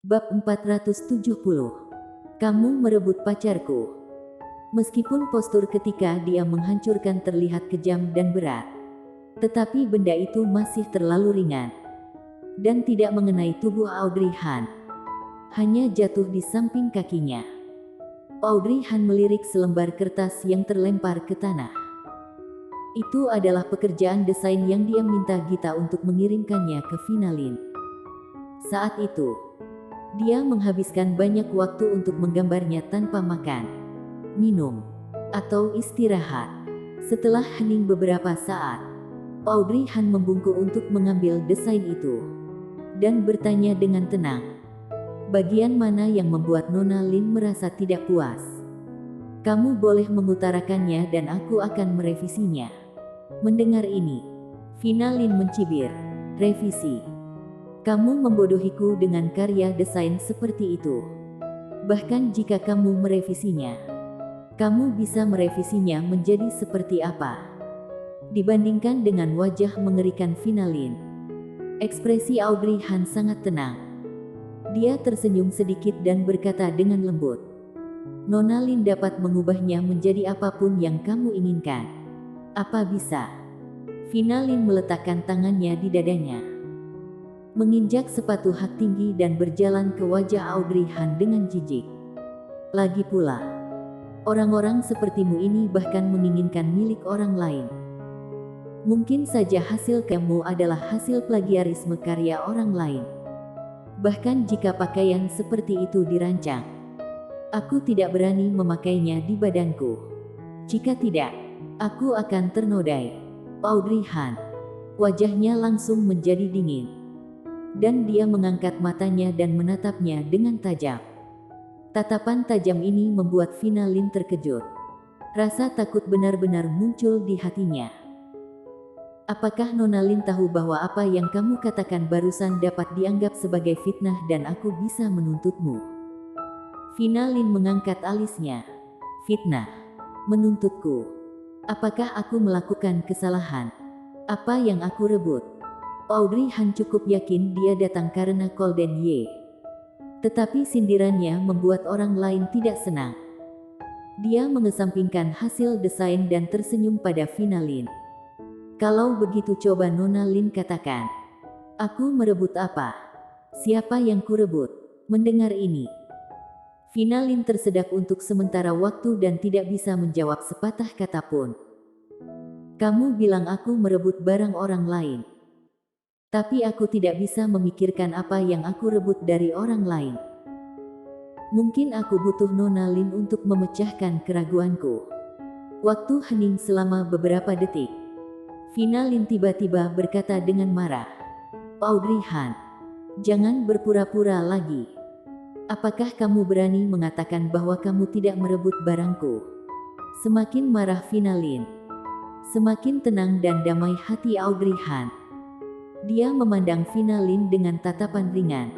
Bab 470. Kamu merebut pacarku. Meskipun postur ketika dia menghancurkan terlihat kejam dan berat, tetapi benda itu masih terlalu ringan dan tidak mengenai tubuh Audrey Han. Hanya jatuh di samping kakinya. Audrey Han melirik selembar kertas yang terlempar ke tanah. Itu adalah pekerjaan desain yang dia minta Gita untuk mengirimkannya ke Finalin. Saat itu, dia menghabiskan banyak waktu untuk menggambarnya tanpa makan, minum, atau istirahat. Setelah hening beberapa saat, Audrey Han membungkuk untuk mengambil desain itu dan bertanya dengan tenang, bagian mana yang membuat Nona Lin merasa tidak puas? Kamu boleh mengutarakannya dan aku akan merevisinya. Mendengar ini, Finalin mencibir, revisi. Kamu membodohiku dengan karya desain seperti itu. Bahkan jika kamu merevisinya, kamu bisa merevisinya menjadi seperti apa? Dibandingkan dengan wajah mengerikan Finalin, ekspresi Audrey Han sangat tenang. Dia tersenyum sedikit dan berkata dengan lembut, Nona Lin dapat mengubahnya menjadi apapun yang kamu inginkan. Apa bisa? Finalin meletakkan tangannya di dadanya, menginjak sepatu hak tinggi dan berjalan ke wajah Audrey Han dengan jijik. Lagi pula, orang-orang sepertimu ini bahkan menginginkan milik orang lain. Mungkin saja hasil kamu adalah hasil plagiarisme karya orang lain. Bahkan jika pakaian seperti itu dirancang, aku tidak berani memakainya di badanku. Jika tidak, aku akan ternodai. Audrey Han, wajahnya langsung menjadi dingin. Dan dia mengangkat matanya dan menatapnya dengan tajam. Tatapan tajam ini membuat Finalin terkejut. Rasa takut benar-benar muncul di hatinya. Apakah Nona Lin tahu bahwa apa yang kamu katakan barusan dapat dianggap sebagai fitnah dan aku bisa menuntutmu? Finalin mengangkat alisnya. Fitnah? Menuntutku? Apakah aku melakukan kesalahan? Apa yang aku rebut? Audrey Han cukup yakin dia datang karena Golden Ye. Tetapi sindirannya membuat orang lain tidak senang. Dia mengesampingkan hasil desain dan tersenyum pada Finalin. Kalau begitu coba Nona Lin katakan. Aku merebut apa? Siapa yang kurebut? Mendengar ini, Finalin tersedak untuk sementara waktu dan tidak bisa menjawab sepatah kata pun. Kamu bilang aku merebut barang orang lain. Tapi aku tidak bisa memikirkan apa yang aku rebut dari orang lain. Mungkin aku butuh Nona Lin untuk memecahkan keraguanku. Waktu hening selama beberapa detik. Finalin tiba-tiba berkata dengan marah. Audrey Han, jangan berpura-pura lagi. Apakah kamu berani mengatakan bahwa kamu tidak merebut barangku? Semakin marah Finalin, semakin tenang dan damai hati Audrey Han. Dia memandang Finalin dengan tatapan ringan.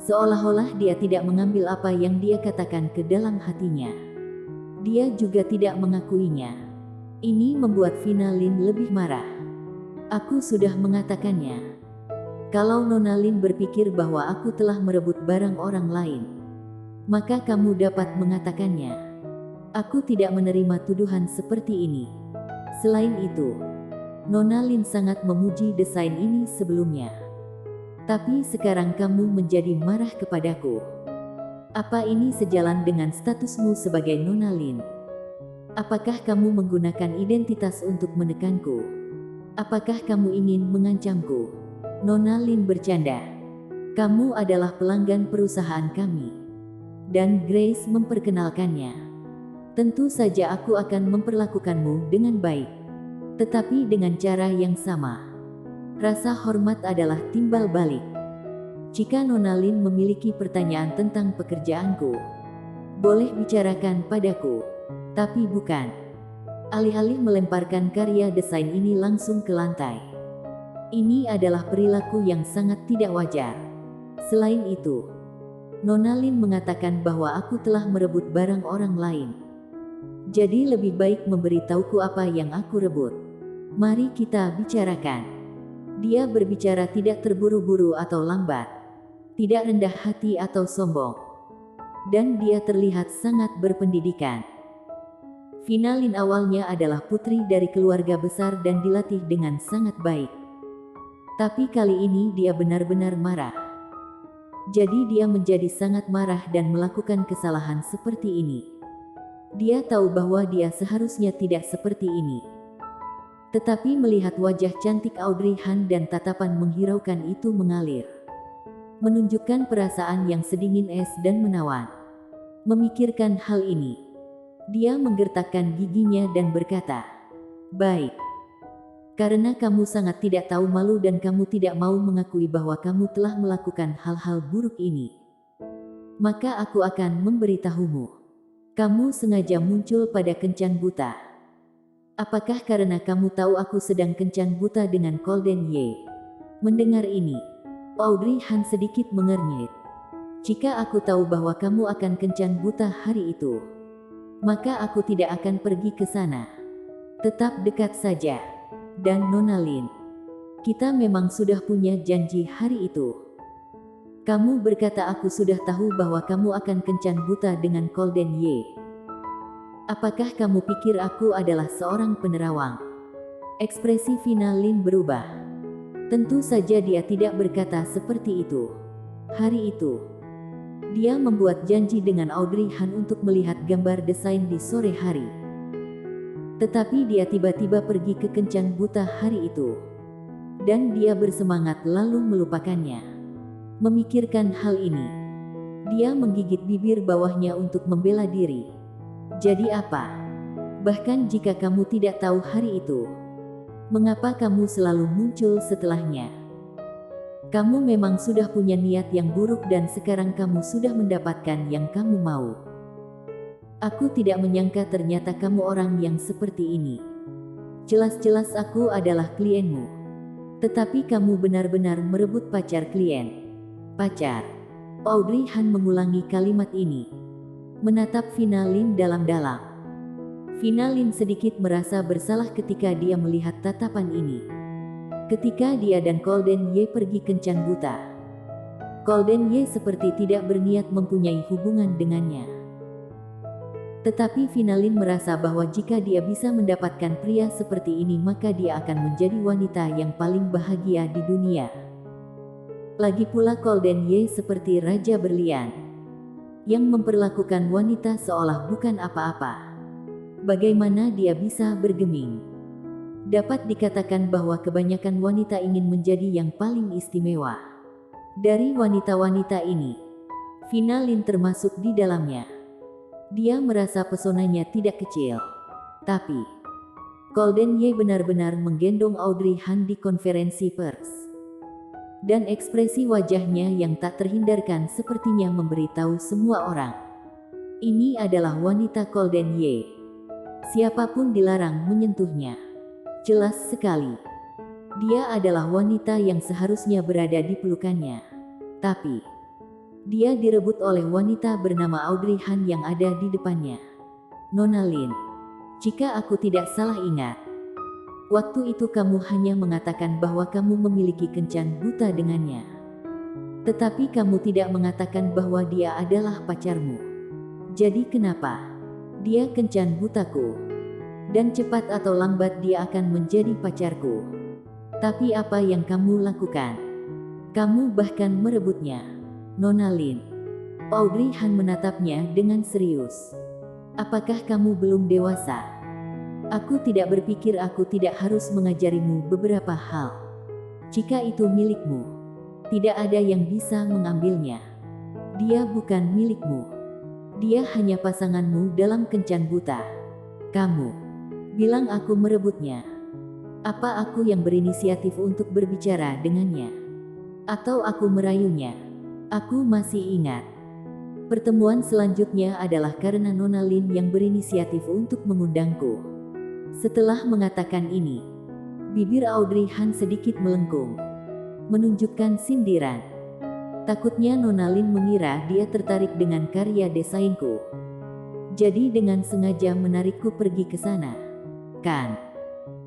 Seolah-olah dia tidak mengambil apa yang dia katakan ke dalam hatinya. Dia juga tidak mengakuinya. Ini membuat Finalin lebih marah. Aku sudah mengatakannya. Kalau Nona Lin berpikir bahwa aku telah merebut barang orang lain, maka kamu dapat mengatakannya. Aku tidak menerima tuduhan seperti ini. Selain itu, Nona Lin sangat memuji desain ini sebelumnya. Tapi sekarang kamu menjadi marah kepadaku. Apa ini sejalan dengan statusmu sebagai Nona Lin? Apakah kamu menggunakan identitas untuk menekanku? Apakah kamu ingin mengancamku? Nona Lin bercanda. Kamu adalah pelanggan perusahaan kami. Dan Grace memperkenalkannya. Tentu saja aku akan memperlakukanmu dengan baik. Tetapi dengan cara yang sama. Rasa hormat adalah timbal balik. Jika Nona Lin memiliki pertanyaan tentang pekerjaanku, boleh bicarakan padaku. Tapi bukan. Alih-alih melemparkan karya desain ini langsung ke lantai. Ini adalah perilaku yang sangat tidak wajar. Selain itu, Nona Lin mengatakan bahwa aku telah merebut barang orang lain. Jadi lebih baik memberitahuku apa yang aku rebut. Mari kita bicarakan. Dia berbicara tidak terburu-buru atau lambat. tidak rendah hati atau sombong. Dan dia terlihat sangat berpendidikan. Finalin awalnya adalah putri dari keluarga besar dan dilatih dengan sangat baik. Tapi kali ini dia benar-benar marah. Jadi dia menjadi sangat marah dan melakukan kesalahan seperti ini. Dia tahu bahwa dia seharusnya tidak seperti ini. Tetapi melihat wajah cantik Audrey Han dan tatapan menghiraukan itu mengalir, menunjukkan perasaan yang sedingin es dan menawan. Memikirkan hal ini, dia menggertakkan giginya dan berkata, "Baik. Karena kamu sangat tidak tahu malu dan kamu tidak mau mengakui bahwa kamu telah melakukan hal-hal buruk ini, maka aku akan memberitahumu. Kamu sengaja muncul pada kencan buta. Apakah karena kamu tahu aku sedang kencan buta dengan Golden Ye?" Mendengar ini, Audrey Han sedikit mengernyit. "Jika aku tahu bahwa kamu akan kencan buta hari itu, maka aku tidak akan pergi ke sana. Tetap dekat saja. Dan Nona Lin, kita memang sudah punya janji hari itu. Kamu berkata aku sudah tahu bahwa kamu akan kencan buta dengan Golden Ye. Apakah kamu pikir aku adalah seorang penerawang?" Ekspresi Finalin berubah. Tentu saja dia tidak berkata seperti itu. Hari itu, dia membuat janji dengan Audrey Han untuk melihat gambar desain di sore hari. Tetapi dia tiba-tiba pergi ke kencan buta hari itu. Dan dia bersemangat lalu melupakannya. Memikirkan hal ini, dia menggigit bibir bawahnya untuk membela diri. Jadi apa? Bahkan jika kamu tidak tahu hari itu, mengapa kamu selalu muncul setelahnya? Kamu memang sudah punya niat yang buruk dan sekarang kamu sudah mendapatkan yang kamu mau. Aku tidak menyangka ternyata kamu orang yang seperti ini. Jelas-jelas aku adalah klienmu. Tetapi kamu benar-benar merebut pacar klien. Pacar. Audrey Han mengulangi kalimat ini, menatap Finalin dalam-dalam. Finalin sedikit merasa bersalah ketika dia melihat tatapan ini. Ketika dia dan Golden Ye pergi kencan buta, Golden Ye seperti tidak berniat mempunyai hubungan dengannya. Tetapi Finalin merasa bahwa jika dia bisa mendapatkan pria seperti ini maka dia akan menjadi wanita yang paling bahagia di dunia. Lagi pula Golden Ye seperti raja berlian, yang memperlakukan wanita seolah bukan apa-apa. Bagaimana dia bisa bergeming? Dapat dikatakan bahwa kebanyakan wanita ingin menjadi yang paling istimewa. Dari wanita-wanita ini, Finalin termasuk di dalamnya. Dia merasa pesonanya tidak kecil. Tapi, Golden Ye benar-benar menggendong Audrey Han di konferensi pers. Dan ekspresi wajahnya yang tak terhindarkan sepertinya memberitahu semua orang. Ini adalah wanita Golden Ye. Siapapun dilarang menyentuhnya. Jelas sekali, dia adalah wanita yang seharusnya berada di pelukannya. Tapi, dia direbut oleh wanita bernama Audrey Han yang ada di depannya. Nona Lin, jika aku tidak salah ingat, waktu itu kamu hanya mengatakan bahwa kamu memiliki kencan buta dengannya. Tetapi kamu tidak mengatakan bahwa dia adalah pacarmu. Jadi kenapa? Dia kencan butaku. Dan cepat atau lambat dia akan menjadi pacarku. Tapi apa yang kamu lakukan? Kamu bahkan merebutnya. Nona Lin. Audrey Han menatapnya dengan serius. Apakah kamu belum dewasa? Aku tidak berpikir aku tidak harus mengajarimu beberapa hal. Jika itu milikmu, tidak ada yang bisa mengambilnya. Dia bukan milikmu. Dia hanya pasanganmu dalam kencan buta. Kamu bilang aku merebutnya. Apa aku yang berinisiatif untuk berbicara dengannya? Atau aku merayunya? Aku masih ingat. Pertemuan selanjutnya adalah karena Nona Lin yang berinisiatif untuk mengundangku. Setelah mengatakan ini, bibir Audrey Han sedikit melengkung, menunjukkan sindiran. Takutnya Nona Lin mengira dia tertarik dengan karya desainku. Jadi dengan sengaja menarikku pergi ke sana. Kan?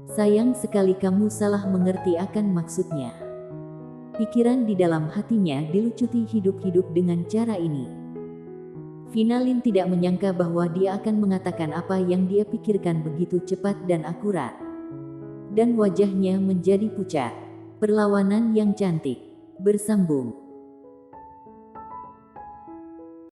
Sayang sekali kamu salah mengerti akan maksudnya. Pikiran di dalam hatinya dilucuti hidup-hidup dengan cara ini. Vinalin tidak menyangka bahwa dia akan mengatakan apa yang dia pikirkan begitu cepat dan akurat. Dan wajahnya menjadi pucat. Perlawanan yang cantik bersambung.